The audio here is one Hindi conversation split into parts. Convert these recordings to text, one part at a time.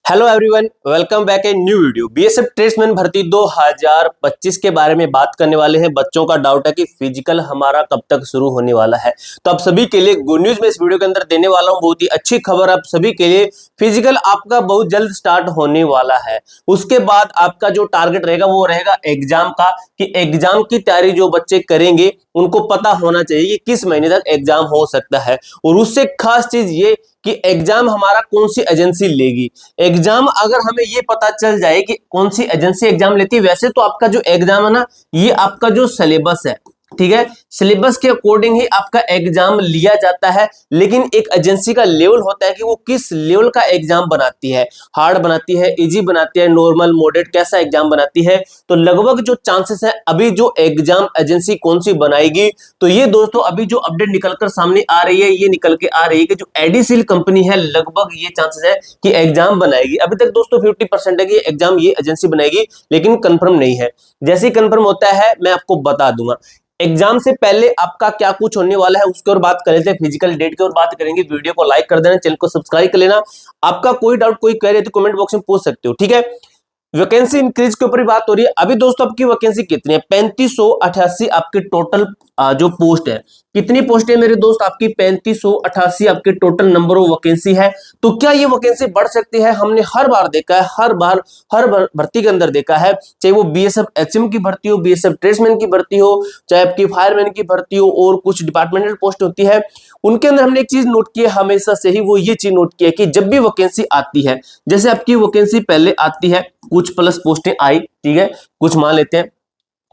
Hello everyone, welcome back a new video. BSF tradesman भर्ती 2025 के बारे में बात करने वाले हैं। बच्चों का डाउट है कि फिजिकल हमारा कब तक शुरू होने वाला है, तो आप सभी के लिए गुड न्यूज में इस वीडियो के अंदर देने वाला हूं। बहुत ही अच्छी खबर आप सभी के लिए, फिजिकल आपका बहुत जल्द स्टार्ट होने वाला है। उसके बाद आपका जो टारगेट रहेगा वो रहेगा एग्जाम का, कि एग्जाम की तैयारी जो बच्चे करेंगे उनको पता होना चाहिए कि किस महीने तक एग्जाम हो सकता है। और उससे खास चीज ये कि एग्जाम हमारा कौन सी एजेंसी लेगी। एग्जाम अगर हमें ये पता चल जाए कि कौन सी एजेंसी एग्जाम लेती है, वैसे तो आपका जो एग्जाम है ना, ये आपका जो सिलेबस है, ठीक है, सिलेबस के अकॉर्डिंग ही आपका एग्जाम लिया जाता है। लेकिन एक एजेंसी का लेवल होता है कि वो किस लेवल का एग्जाम बनाती है, हार्ड बनाती है, इजी बनाती है, नॉर्मल, मॉडरेट, कैसा एग्जाम बनाती है। तो लगभग जो चांसेस है अभी जो एग्जाम एजेंसी कौन सी बनाएगी, तो ये दोस्तों अभी जो अपडेट निकलकर सामने आ रही है, ये निकल के आ रही है कि जो एडीसील कंपनी है, लगभग ये चांसेस है कि एग्जाम बनाएगी। अभी तक दोस्तों 50% है कि एग्जाम ये एजेंसी बनाएगी, लेकिन कंफर्म नहीं है। जैसे ही कंफर्म होता है मैं आपको बता दूंगा। एग्जाम से पहले आपका क्या कुछ होने वाला है उसके और बात कर लेते हैं, फिजिकल डेट की और बात करेंगे। वीडियो को लाइक कर देना, चैनल को सब्सक्राइब कर लेना। आपका कोई डाउट, कोई क्वेरी है तो कमेंट बॉक्स में पूछ सकते हो, ठीक है। वैकेंसी इंक्रीज के ऊपर ही बात हो रही है। अभी दोस्तों आपकी वैकेंसी कितनी है? 3588 आपके टोटल जो पोस्ट है। कितनी पोस्ट है मेरे दोस्त? आपकी 3588 आपके टोटल नंबर ऑफ वैकेंसी है। तो क्या ये वैकेंसी बढ़ सकती है? हमने हर बार देखा है, हर भर्ती के अंदर देखा है, चाहे वो बीएसएफ एचएम की भर्ती हो, बीएसएफ ट्रेड्समैन की भर्ती हो, चाहे आपकी फायरमैन की भर्ती हो, और कुछ डिपार्टमेंटल पोस्ट होती है, उनके अंदर हमने एक चीज नोट की है हमेशा से ही, वो ये चीज नोट की है कि जब भी वैकेंसी आती है, जैसे आपकी वैकेंसी पहले आती है, कुछ प्लस पोस्टें आई, ठीक है, कुछ मान लेते हैं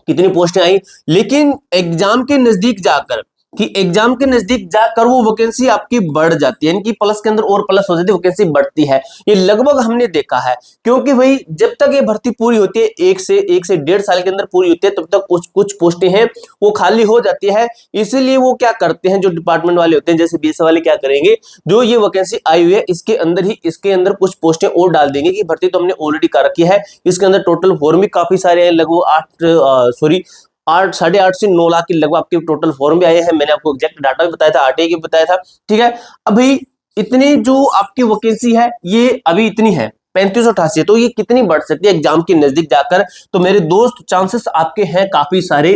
कितनी पोस्टें आई, लेकिन एग्जाम के नजदीक जाकर, कि एग्जाम के नजदीक जाकर वो वैकेंसी आपकी बढ़ जाती है, यानी कि प्लस के अंदर और प्लस हो जाती है, वैकेंसी बढ़ती है। ये लगभग हमने देखा है, क्योंकि भाई जब तक ये भर्ती पूरी होती है, एक से 1.5 साल के अंदर पूरी होती है, तब तक कुछ पोस्टें हैं वो खाली हो जाती है। इसीलिए वो क्या करते हैं, जो डिपार्टमेंट वाले होते हैं, जैसे बीएसएफ वाले, क्या करेंगे, जो ये वैकेंसी आई हुई है इसके अंदर ही, इसके अंदर कुछ पोस्टें और डाल देंगे कि भर्ती तो हमने ऑलरेडी कर रखी है। इसके अंदर टोटल फॉर्म भी काफी सारे हैं, लगभग 8 से 9 लाख के लगभग आपके टोटल फॉर्म भी आए हैं। मैंने आपको एग्जैक्ट डाटा भी बताया था, आरटीआई की बताया था, ठीक है। अभी इतनी जो आपकी वैकेंसी है ये अभी इतनी है 3588, तो ये कितनी बढ़ सकती है एग्जाम के नजदीक जाकर? तो मेरे दोस्त चांसेस आपके हैं काफी सारे।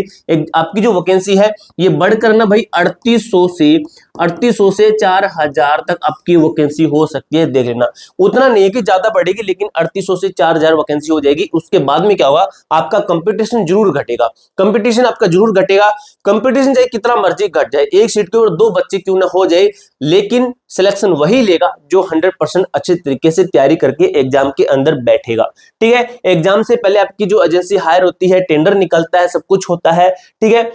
आपकी जो वैकेंसी है ये बढ़कर ना भाई 3800 से 4000 तक आपकी वैकेंसी हो सकती है। देख लेना, उतना नहीं है कि ज्यादा बढ़ेगी, लेकिन 3800 से 4000 वैकेंसी हो जाएगी। उसके बाद में क्या होगा, आपका कंपटीशन जरूर घटेगा, कंपटीशन आपका जरूर घटेगा। कंपटीशन चाहे कितना मर्जी घट जाए, एक सीट के ऊपर 2 बच्चे क्यों ना हो जाए, लेकिन सिलेक्शन वही लेगा जो 100% अच्छे तरीके से तैयारी करके एग्जाम के अंदर बैठेगा, ठीक है। एग्जाम से पहले आपकी जो एजेंसी हायर होती है, टेंडर निकलता है, सब कुछ होता है, ठीक है।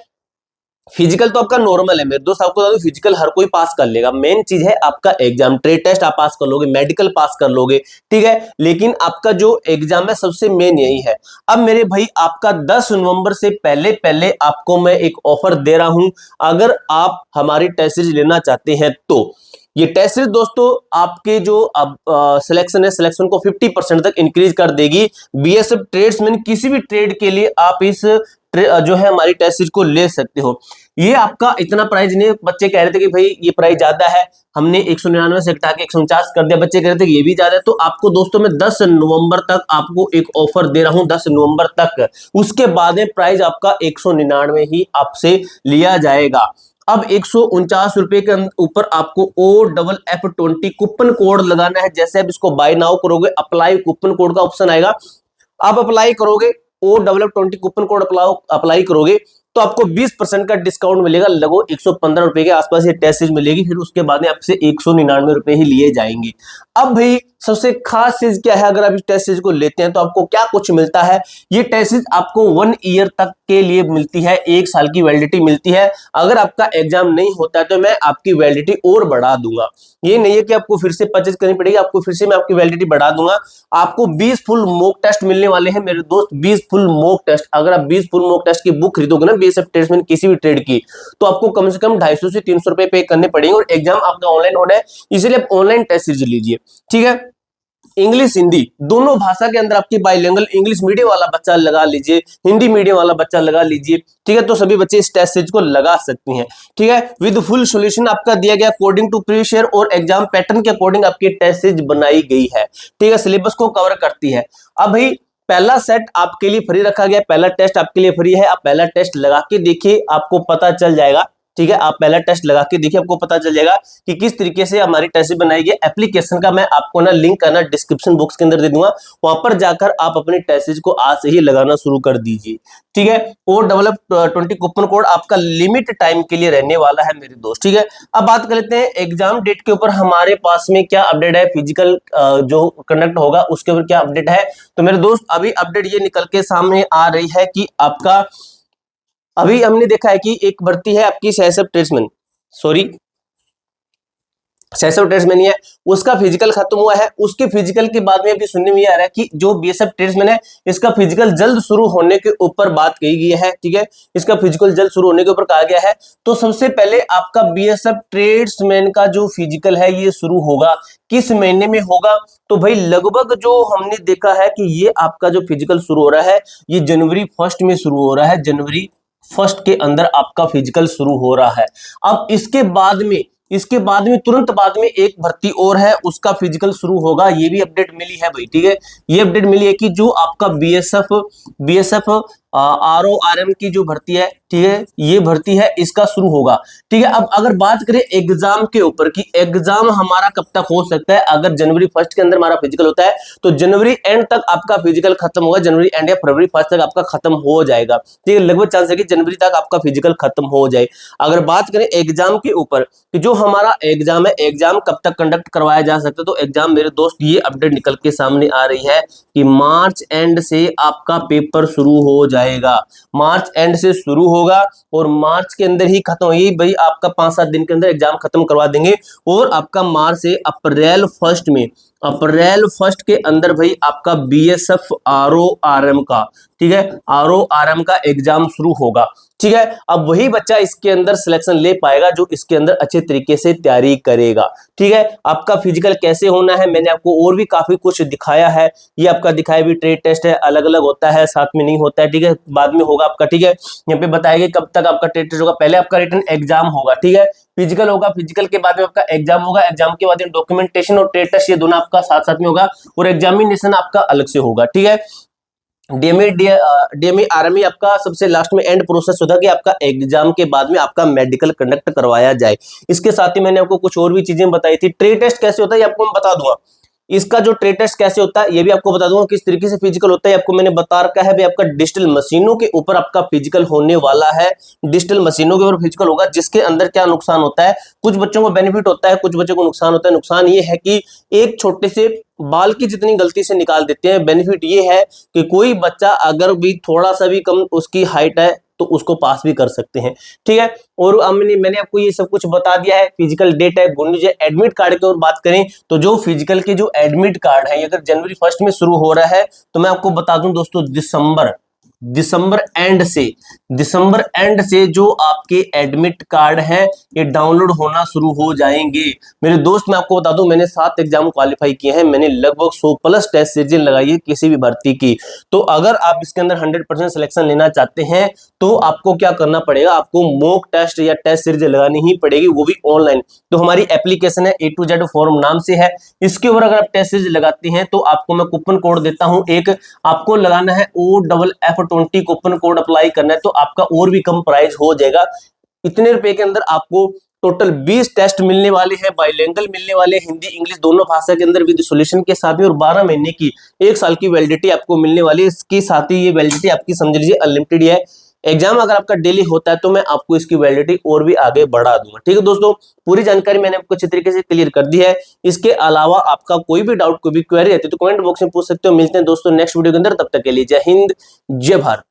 फिजिकल तो आपका नॉर्मल है मेरे दोस्त, आपको बता दूं फिजिकल हर कोई पास कर लेगा। मेन चीज है आपका एग्जाम, ट्रेड टेस्ट आप पास कर लोगे, मेडिकल पास कर लोगे, ठीक है, लेकिन आपका जो एग्जाम है सबसे मेन यही है। अब मेरे भाई आपका 10 नवंबर से पहले पहले आपको मैं एक ऑफर दे रहा हूं, अगर आप हमारी टेस्ट सीरीज लेना चाहते हैं तो ये टेस्ट सीरीज दोस्तों आपके जो अब सिलेक्शन है, सिलेक्शन को 50% तक इंक्रीज कर देगी। बीएसएफ ट्रेड्समैन किसी भी ट्रेड के लिए आप इस जो है हमारी टेस्ट सीरीज को ले सकते हो। ये आपका इतना प्राइस नहीं है। बच्चे कह रहे थे कि भाई ये प्राइस ज्यादा है, हमने 199 से घटा के 149 कर दिया, बच्चे कह रहे थे कि ये भी ज्यादा है। तो आपको दोस्तों मैं 10 नवंबर तक आपको एक ऑफर दे रहा हूं, 10 नवंबर तक। उसके बाद में प्राइस आपका 199 ही आपसे लिया जाएगा। अब 149 रुपए के ऊपर आपको OFF20 कूपन कोड लगाना है। जैसे आप इसको बाय नाउ करोगे, अप्लाई कूपन कोड का ऑप्शन आएगा, आप अप्लाई करोगे, OFF20 कूपन कोड अप्लाई करोगे तो आपको 20% का डिस्काउंट मिलेगा। लगभग 115 रुपए के आसपास ये टेस्ट सीरीज मिलेगी। फिर उसके बाद में आपसे 199 रुपए ही लिए जाएंगे। अब भाई सबसे खास चीज क्या है, अगर आप इस टेस्ट सीरीज को लेते हैं तो आपको क्या कुछ मिलता है। ये टेस्ट सीरीज आपको 1 ईयर तक के लिए मिलती है, 1 साल की वैलिडिटी मिलती है। अगर आपका एग्जाम नहीं होता है तो मैं आपकी वैलिडिटी और बढ़ा दूंगा। ये नहीं है कि आपको फिर से परचेज करनी पड़ेगी, आपको फिर से मैं आपकी वैलिडिटी बढ़ा दूंगा। आपको 20 फुल मॉक टेस्ट मिलने वाले हैं मेरे दोस्त, 20 फुल मॉक टेस्ट। अगर आप 20 फुल मॉक टेस्ट की बुक खरीदोगे ना बीएसएफ ट्रेड्समैन किसी भी ट्रेड की, तो आपको कम से कम 250 से 300 रुपए पे करने पड़ेंगे। और एग्जाम आपका ऑनलाइन होना है, इसलिए आप ऑनलाइन टेस्ट सीरीज लीजिए, ठीक है। इंग्लिश हिंदी दोनों भाषा के अंदर आपकी बाइलिंगुअल इंग्लिश मीडियम वाला बच्चा लगा लीजिए, हिंदी मीडियम वाला बच्चा लगा लीजिए, ठीक है, तो सभी बच्चे इस टेस्ट सीरीज को लगा सकती हैं, ठीक है। विद फुल सॉल्यूशन आपका दिया गया अकॉर्डिंग टू प्रीवियस ईयर और एग्जाम पैटर्न के अकॉर्डिंग आपकी टेस्ट सीरीज बनाई गई है, ठीक है, सिलेबस को कवर करती है। अब भाई पहला सेट आपके लिए फ्री रखा गया, पहला टेस्ट आपके लिए फ्री है, आप पहला टेस्ट लगा के देखिए, आपको पता चल जाएगा, ठीक है। आप पहला टेस्ट लगा के देखिए, आपको पता चल जाएगा कि किस तरीके से हमारी टेस्ट बनाई गई। एप्लीकेशन का मैं आपको ना लिंक करना डिस्क्रिप्शन बॉक्स के अंदर दे दूंगा, वहां पर जाकर आप अपनी टेस्ट को आज से ही लगाना शुरू कर दीजिए, ठीक है। और डेवलप 20 कूपन कोड आपका लिमिट टाइम के लिए रहने वाला है मेरे दोस्त, ठीक है। अब बात कर लेते हैं एग्जाम डेट के ऊपर हमारे पास में क्या अपडेट है, फिजिकल जो कंडक्ट होगा उसके ऊपर क्या अपडेट है। तो मेरे दोस्त अभी अपडेट ये निकल के सामने आ रही है कि आपका अभी हमने देखा है कि एक भर्ती है आपकी सहसब ट्रेड्समैन, सॉरी सहसब ट्रेड्समैन ही है, उसका फिजिकल खत्म हुआ है। उसके फिजिकल के बाद में अभी सुनने में आ रहा है कि जो बीएसएफ ट्रेड्समैन है इसका फिजिकल जल्द शुरू होने के ऊपर बात कही गई है, ठीक है, इसका फिजिकल जल्द शुरू होने के ऊपर कहा गया है। तो सबसे पहले आपका बीएसएफ ट्रेड्समैन का जो फिजिकल है ये शुरू होगा, किस महीने में होगा। तो भाई लगभग जो हमने देखा है कि ये आपका जो फिजिकल शुरू हो रहा है ये जनवरी 1 में शुरू हो रहा है, जनवरी 1 के अंदर आपका फिजिकल शुरू हो रहा है। अब इसके बाद में तुरंत बाद में एक भर्ती और है, उसका फिजिकल शुरू होगा, ये भी अपडेट मिली है भाई, ठीक है। ये अपडेट मिली है कि जो आपका बीएसएफ आरओआरएम की जो भर्ती है, ठीक है, ये भर्ती है इसका शुरू होगा, ठीक है। अब अगर बात करें एग्जाम के ऊपर कि एग्जाम हमारा कब तक हो सकता है, अगर जनवरी 1 के अंदर हमारा फिजिकल होता है तो जनवरी एंड तक आपका फिजिकल खत्म होगा, जनवरी एंड या फरवरी 1 तक आपका खत्म हो जाएगा, ठीक है। लगभग चांस है कि जनवरी तक आपका फिजिकल खत्म हो जाए। अगर बात करें एग्जाम के ऊपर कि जो हमारा एग्जाम है, एग्जाम कब तक कंडक्ट करवाया जा सकता है, तो एग्जाम मेरे दोस्त ये अपडेट निकल के सामने आ रही है कि मार्च एंड से आपका पेपर शुरू हो जाएगा, मार्च एंड से शुरू होगा और मार्च के अंदर ही खत्म होगी भाई, आपका 5-7 दिन के अंदर एग्जाम खत्म करवा देंगे और आपका मार्च से अप्रैल 1 के अंदर भाई आपका बीएसएफ आरओआरएम का, ठीक है, आरओआरएम का एग्जाम शुरू होगा, ठीक है। अब वही बच्चा इसके अंदर सिलेक्शन ले पाएगा जो इसके अंदर अच्छे तरीके से तैयारी करेगा, ठीक है। आपका फिजिकल कैसे होना है मैंने आपको और भी काफी कुछ दिखाया है, ये आपका दिखाया भी ट्रेड टेस्ट है, अलग अलग होता है, साथ में नहीं होता है, ठीक है, बाद में होगा आपका, ठीक है। यहाँ पे बताएंगे कब तक आपका ट्रेड टेस्ट होगा, पहले आपका रिटन एग्जाम होगा, ठीक है, फिजिकल होगा, फिजिकल के बाद में आपका एग्जाम होगा, एग्जाम के बाद में डॉक्यूमेंटेशन और ट्रेड टेस्ट ये दोनों आपका साथ साथ में होगा और एग्जामिनेशन आपका अलग से होगा, ठीक है। डीएमई आरएमई आपका सबसे लास्ट में एंड प्रोसेस होता है कि आपका एग्जाम के बाद में आपका मेडिकल कंडक्ट करवाया जाए। इसके साथ ही मैंने आपको कुछ और भी चीजें बताई थी। ट्रेड टेस्ट कैसे होता है ये आपको मैं बता दूंगा, इसका जो ट्रेड टेस्ट कैसे होता है ये भी आपको बता दूंगा, किस तरीके से फिजिकल होता है आपको मैंने बता रखा है। भाई आपका डिजिटल मशीनों के ऊपर आपका फिजिकल होने वाला है, डिजिटल मशीनों के ऊपर फिजिकल होगा, जिसके अंदर क्या नुकसान होता है, कुछ बच्चों को बेनिफिट होता है, कुछ बच्चों को नुकसान होता है। नुकसान ये है कि एक छोटे से बाल की जितनी गलती से निकाल देते हैं। बेनिफिट ये है कि कोई बच्चा अगर भी थोड़ा सा भी कम उसकी हाइट है तो उसको पास भी कर सकते हैं, ठीक है। और मैंने आपको ये सब कुछ बता दिया है, फिजिकल डेट है, गुड न्यूज है। एडमिट कार्ड की ओर बात करें तो जो फिजिकल के जो एडमिट कार्ड है अगर जनवरी 1 में शुरू हो रहा है तो मैं आपको बता दूं दोस्तों दिसंबर एंड से जो आपके एडमिट कार्ड है ये डाउनलोड होना शुरू हो जाएंगे। मेरे दोस्त मैं आपको बता दूं मैंने 7 एग्जाम क्वालिफाई किए हैं, मैंने लगभग 100+ टेस्ट सीरीज लगाई है किसी भी भर्ती की। तो अगर आप इसके अंदर 100% सिलेक्शन लेना चाहते हैं तो आपको क्या करना पड़ेगा, आपको मॉक टेस्ट या टेस्ट सीरीज लगानी ही पड़ेगी, वो भी ऑनलाइन। तो हमारी एप्लीकेशन है A to Z फॉर्म नाम से है, इसके ऊपर अगर आप टेस्ट सीरीज लगाते हैं तो आपको मैं कूपन कोड देता हूं, एक आपको लगाना है OFF20 कूपन कोड अप्लाई करना है तो आपका और भी कम प्राइस हो जाएगा। इतने रुपए के अंदर आपको टोटल 20 टेस्ट मिलने वाले हैं, बाइलिंगुअल मिलने वाले, हिंदी इंग्लिश दोनों भाषा के अंदर विद सॉल्यूशन के साथ में, और 12 महीने की 1 साल की वैलिडिटी आपको मिलने वाली है। इसके साथ ही ये वैलिडिटी आपकी समझ लीजिए अनलिमिटेड है। एग्जाम अगर आपका डेली होता है तो मैं आपको इसकी वैलिडिटी और भी आगे बढ़ा दूंगा, ठीक है दोस्तों। पूरी जानकारी मैंने आपको अच्छे तरीके से क्लियर कर दी है। इसके अलावा आपका कोई भी डाउट कोई भी क्वेरी रहती है तो कमेंट बॉक्स में पूछ सकते हो। मिलते हैं दोस्तों नेक्स्ट वीडियो के अंदर, तब तक के लिए जय हिंद जय भारत।